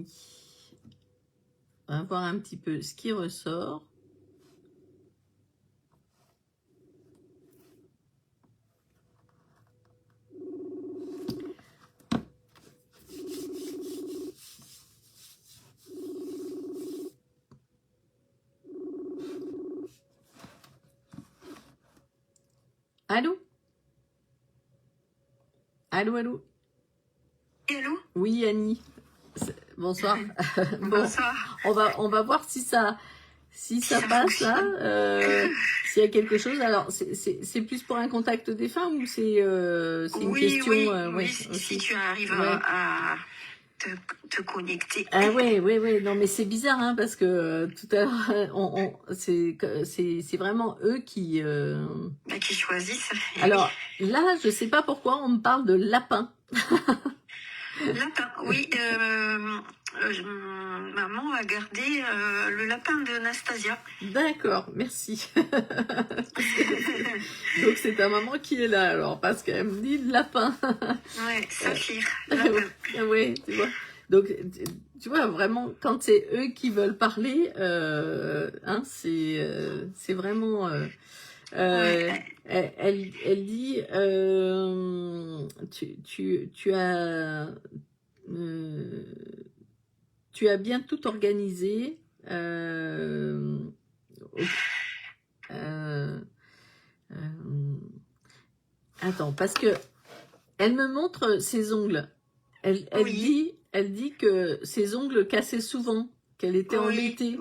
Annie. On va voir un petit peu ce qui ressort. Allô? Allô, allô? Allô? Oui, Annie. Bonsoir. Bon, Bonsoir. on va voir si ça passe là. S'il y a quelque chose. Alors, c'est plus pour un contact défunt ou c'est une Oui, question oui, si tu arrives à te connecter. Ah ouais. Non, mais c'est bizarre, hein, parce que tout à l'heure, c'est vraiment eux qui. Qui choisissent. Alors là, je sais pas pourquoi on me parle de lapin. Lapin, oui. Maman a gardé le lapin de Nastasia. D'accord, merci. Donc c'est ta maman qui est là alors, parce qu'elle me dit lapin. Ouais, Saphir, lapin. Oui, tu vois. Donc tu vois vraiment quand c'est eux qui veulent parler, hein, c'est vraiment. Elle dit tu as bien tout organisé. Attends, parce que elle me montre ses ongles. Elle dit que ses ongles cassaient souvent, qu'elle était embêtée,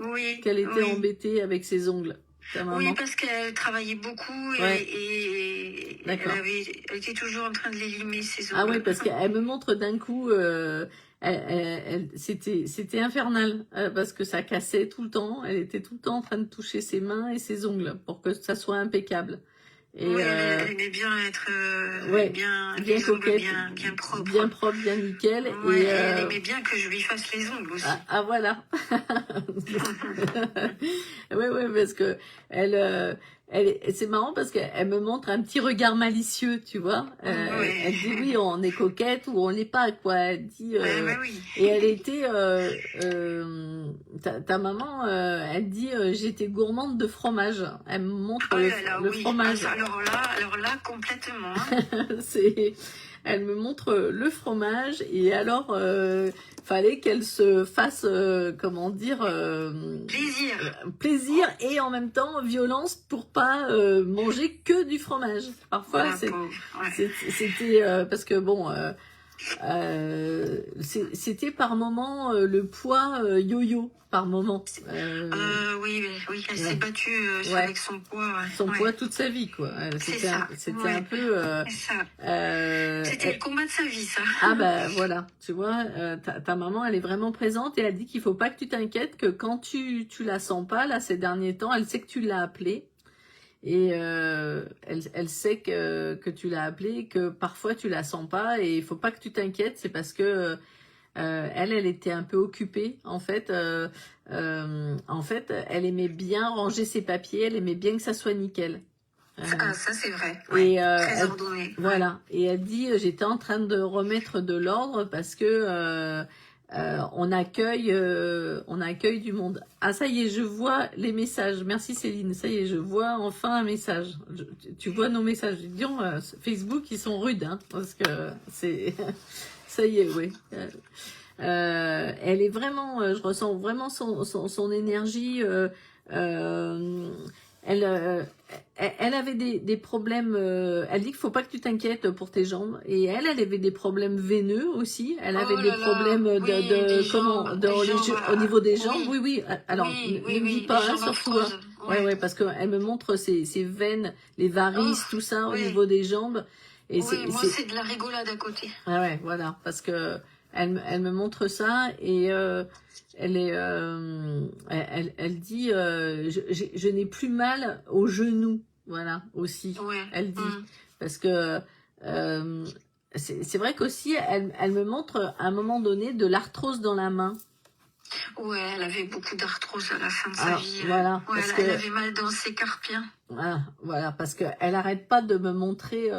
embêtée avec ses ongles. Oui, parce qu'elle travaillait beaucoup et elle était toujours en train de les limer, ses ongles. Ah oui, parce qu'elle me montre d'un coup, c'était infernal, parce que ça cassait tout le temps. Elle était tout le temps en train de toucher ses mains et ses ongles pour que ça soit impeccable. Et oui, elle aimait bien être bien coquette, bien propre. Bien propre, bien nickel. Ouais, et elle aimait bien que je lui fasse les ongles aussi. Ah voilà. Oui, parce que c'est marrant parce qu'elle me montre un petit regard malicieux, tu vois. Elle dit oui, on est coquette ou on l'est pas, quoi. Elle dit. Oui. Et elle était. Ta maman, elle dit j'étais gourmande de fromage. Elle me montre le fromage. Alors là, complètement. Elle me montre le fromage et alors fallait qu'elle se fasse comment dire plaisir et en même temps violence pour pas manger que du fromage. Parfois c'était parce que bon c'était par moment le poids yo-yo par moment. Oui, elle s'est battue avec son poids. Son poids toute sa vie, quoi. C'était un peu. C'était le combat de sa vie, ça. Ah bah voilà, tu vois, ta maman, elle est vraiment présente et elle dit qu'il faut pas que tu t'inquiètes, que quand tu la sens pas là ces derniers temps, elle sait que tu l'as appelée. Et elle sait que tu l'as appelée, que parfois tu la sens pas et il faut pas que tu t'inquiètes, c'est parce que elle était un peu occupée en fait. En fait, elle aimait bien ranger ses papiers, elle aimait bien que ça soit nickel. Ça c'est vrai. Ouais, très ordonné. Voilà. Et elle dit j'étais en train de remettre de l'ordre parce que on accueille du monde. Ah ça y est, je vois les messages. Merci Céline. Ça y est, je vois enfin un message. Tu vois nos messages. Disons, Facebook, ils sont rudes, hein, parce que c'est ça y est, oui. Elle est vraiment, je ressens vraiment son énergie. Elle avait des problèmes. Elle dit qu'il faut pas que tu t'inquiètes pour tes jambes. Et elle avait des problèmes veineux aussi. Elle avait des problèmes au niveau des jambes. Oui. Alors, ne me dis pas, hein, surtout. Ouais, parce qu'elle me montre ses veines, les varices, tout ça au niveau des jambes. Et moi, c'est de la rigolade à côté. Ah ouais, voilà, parce que elle me montre ça et elle dit je n'ai plus mal aux genoux, voilà, aussi. Elle dit parce que c'est vrai qu'aussi elle me montre à un moment donné de l'arthrose dans la main. Ouais, elle avait beaucoup d'arthrose à la fin de sa vie. Voilà, ouais, elle avait mal dans ses carpiens. Voilà, parce qu'elle arrête pas de me montrer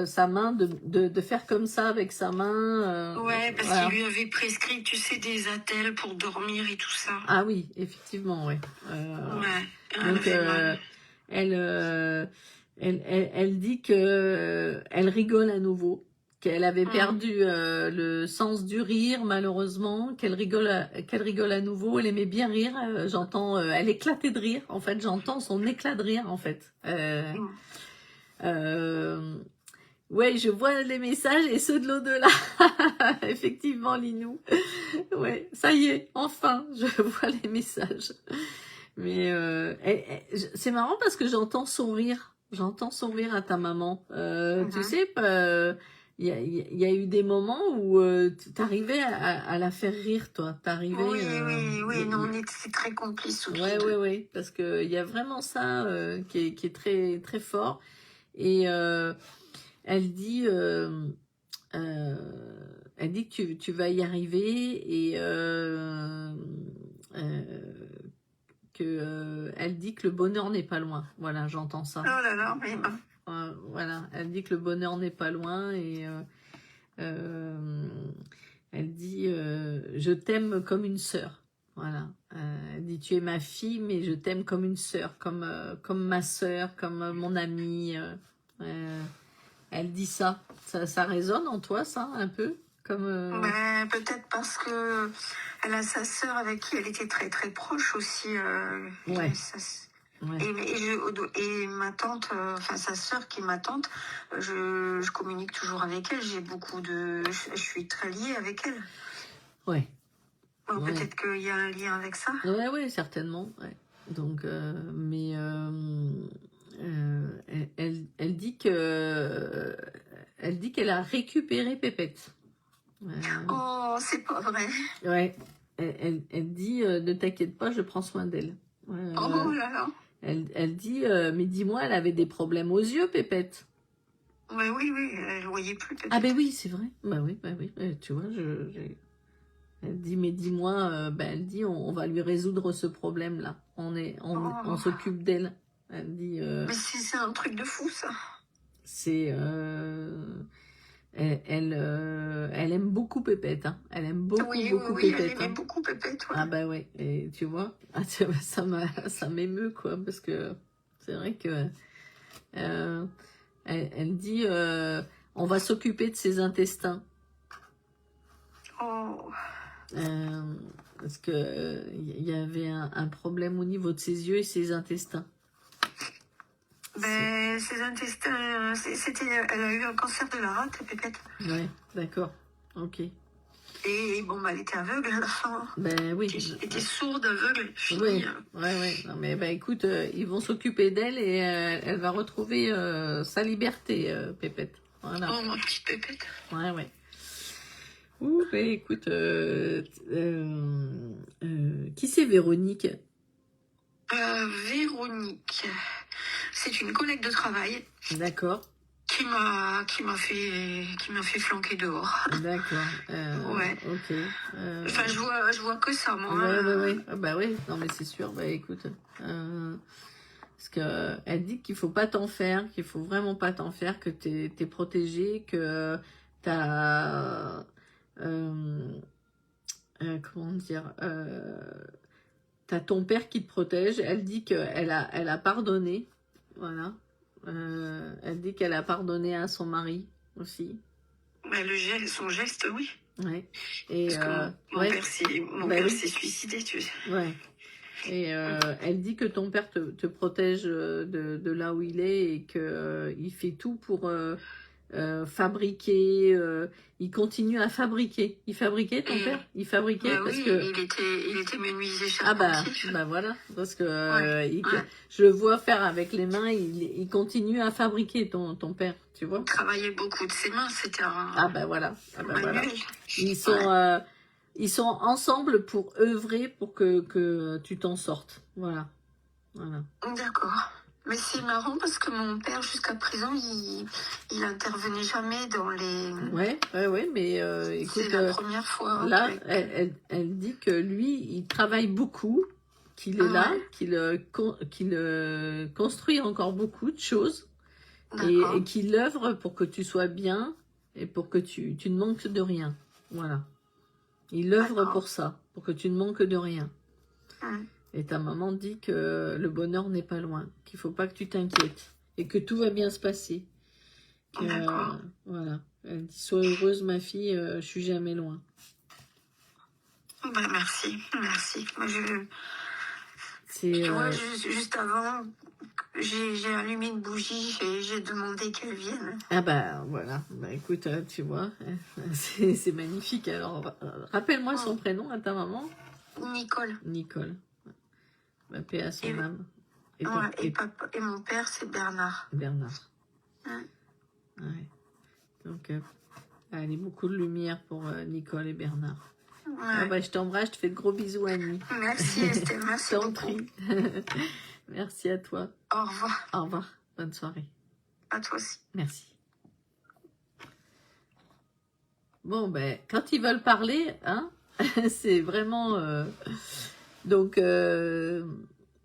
sa main, de faire comme ça avec sa main. Ouais, parce qu'il lui avait prescrit, tu sais, des attelles pour dormir et tout ça. Ah oui, effectivement, oui. Ouais, donc, elle dit que elle rigole à nouveau, qu'elle avait perdu le sens du rire, malheureusement, qu'elle rigole à nouveau. Elle aimait bien rire. J'entends, elle éclatait de rire. En fait, j'entends son éclat de rire, en fait. Ouais, je vois les messages et ceux de l'au-delà. Effectivement, Linou. Ouais, ça y est, enfin, je vois les messages. Mais c'est marrant parce que j'entends son rire. J'entends son rire à ta maman. Tu sais, il y a eu des moments où tu arrivais à la faire rire, toi. T'arrivais. Oui, non, on était très complices. Oui, parce que il y a vraiment ça qui est très très fort. Et elle dit que tu vas y arriver et elle dit que le bonheur n'est pas loin. Voilà, j'entends ça. Oh là là, mais non. Voilà, elle dit que le bonheur n'est pas loin et elle dit je t'aime comme une sœur. Voilà, elle dit tu es ma fille mais je t'aime comme une sœur, comme ma sœur, comme mon amie. Elle dit ça. Ça résonne en toi, ça, un peu comme peut-être parce que elle a sa sœur avec qui elle était très très proche aussi. Ouais. Et ma tante, enfin sa sœur qui est ma tante, je communique toujours avec elle. Je suis très liée avec elle. Ouais. Peut-être qu'il y a un lien avec ça. Ouais, certainement. Ouais. Donc, mais elle dit qu'elle a récupéré Pépette. Oh, c'est pas vrai. Ouais. Elle dit ne t'inquiète pas, je prends soin d'elle. Oh là là. Elle dit mais dis-moi, elle avait des problèmes aux yeux, Pépette. Oui, elle ne voyait plus. Pépette. Ah ben oui, c'est vrai. Bah oui. Tu vois, elle dit mais dis-moi, elle dit on va lui résoudre ce problème-là. On s'occupe d'elle. Elle dit. Mais c'est un truc de fou ça. C'est elle aime beaucoup Pépette. Hein. Elle aime beaucoup Pépette. Elle aimait beaucoup Pépette. Ouais. Ah bah ouais. Et tu vois, ça m'émeut quoi parce que c'est vrai que elle dit on va s'occuper de ses intestins. Oh. Parce que il y avait un problème au niveau de ses yeux et ses intestins. Ses intestins, elle a eu un cancer de la rate, Pépette. Ouais, d'accord, ok. Et bon, elle était aveugle à la fin. Oui. Elle était sourde, aveugle, fini. Oui, ouais. Non mais écoute, ils vont s'occuper d'elle et elle va retrouver sa liberté, Pépette. Voilà. Oh, ma petite Pépette. Ouais. Ouh, écoute, qui c'est Véronique? Véronique, c'est une collègue de travail. D'accord. Qui m'a fait flanquer dehors. D'accord. Ouais. Ok. Enfin, je vois que ça, moi. Ouais. Bah oui. Non mais c'est sûr. Bah écoute. Parce que elle dit qu'il faut pas t'en faire, qu'il faut vraiment pas t'en faire, que t'es protégée, que t'as comment dire, t'as ton père qui te protège. Elle dit qu'elle a pardonné, voilà. Elle dit qu'elle a pardonné à son mari aussi. Son geste, oui. Ouais. Et parce que mon père s'est suicidé, tu sais. Ouais. Et elle dit que ton père te protège de là où il est et que il fait tout pour fabriquer. Il continue à fabriquer. Il fabriquait ton père. Il fabriquait parce que il était menuisier charpentier. Bah voilà, parce que je le vois faire avec les mains. Il continue à fabriquer ton père, tu vois. Il travaillait beaucoup de ses mains. C'était un. Voilà. Voilà. Ils sont ensemble pour œuvrer pour que tu t'en sortes. Voilà. D'accord. Mais c'est marrant parce que mon père, jusqu'à présent, il intervenait jamais dans les... Ouais, mais écoute, C'est la première fois. là, elle dit que lui, il travaille beaucoup, qu'il est là, Ouais, qu'il construit encore beaucoup de choses d'accord, et qu'il œuvre pour que tu sois bien et pour que tu ne manques de rien. Voilà. Il œuvre d'accord. pour ça, pour que tu ne manques de rien. Hum, Et ta maman dit que le bonheur n'est pas loin, qu'il faut pas que tu t'inquiètes et que tout va bien se passer. Que, D'accord. voilà. Elle dit, sois heureuse ma fille, je suis jamais loin. Ben, merci, merci. Moi, C'est tu vois, juste avant, j'ai allumé une bougie et j'ai demandé qu'elle vienne. ah bah voilà. Bah écoute, tu vois, c'est magnifique. Alors rappelle-moi son prénom à ta maman. Nicole. Nicole. Bah, paix à son Et, âme. Et, ouais, et mon père, c'est Bernard. Bernard. Hum, Ouais. Donc allez, beaucoup de lumière pour Nicole et Bernard. Ah ouais. bah, je t'embrasse, je te fais de gros bisous, Annie. Merci Estelle, merci T'en beaucoup. prie. Merci à toi. Au revoir. Au revoir. Bonne soirée. À toi aussi. Merci. Bon, ben, quand ils veulent parler, hein, c'est vraiment... donc,